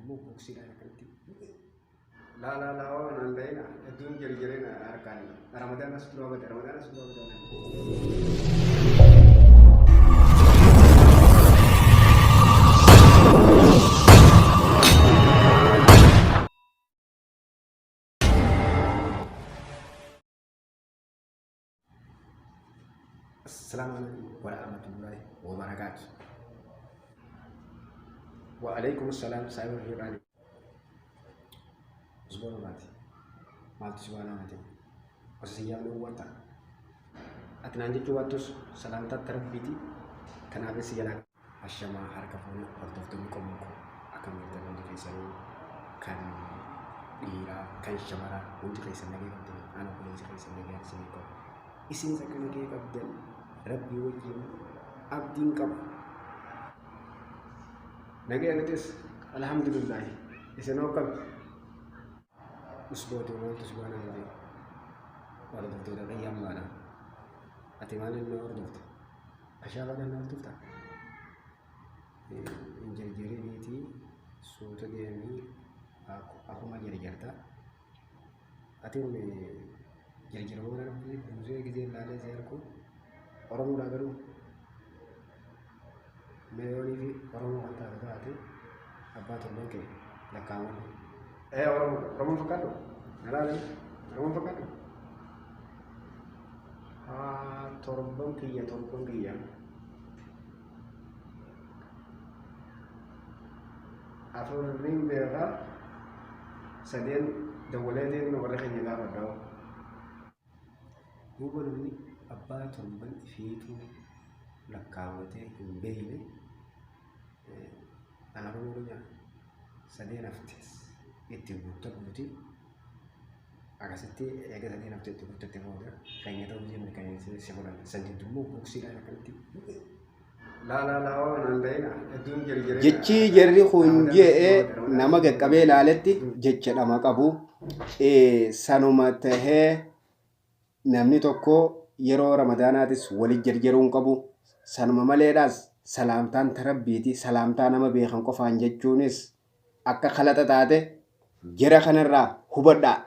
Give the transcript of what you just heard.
immoo boksiidhaan akkatti laa waan ta'ina hedduun jirjireena harkaan ramadaanas dura bada Assalamualaikum warahmatullahi wabarakatuh. Waalaikumsalam saya berhirani. Usbon mati. Mati subhana mati. Osiyam lu wata. Atnanji cuatus salam tat terbiti. Kenapa sih jalan? Asyama harga pun ortoftun komko akan berjalan di kisah kan dira kan syamara untuk kisah lagi nanti anak boleh kisah lagi di sini kok. Isin sakit lagi kabden. Rabbi wajib abdin kab. Nagi agatis alhamdulillah. Iseno kab. Usbotu wantu subhana rabbi. Wala doktor da ayyam mana. Atimanin no doktor. Ashaba dan doktor. Injiri niti suuta deemi aku ma jari jarta. Ati me jari wala rabbi buze gize lale zerku. Orang muda baru, meoni fi orang muda terdapat, apa tu mungkin lekawan. Orang fakat tu, nala ni, orang fakat tu. Torbang kiya. Afur ring berapa? Sedian dawladin nomor yang kita tahu. Bukan ni. Abba torban fiitu lakkaawwatee hin beeyne anaruurunya sadeen haftes itti guutti akkasitti eega sadeen hafte itti guuttatte booda kan ta'u jenne kan si godhan saddeetummoo boksiidhaan akkatti laa waan ta'ina hedduun jirjireena jechi jarri kun je'ee nama qaqqabee ilaaletti jecha dhama qabu sanuma tahee namni tokko yeroo ramadaanaatis walit jarjaruun qabu sanuma maleedhaas salaamtaan tarabbiiti salaamtaa nama beekan qofaan jechuunis akka khalaxa taate jara kanarraa hubadhaa.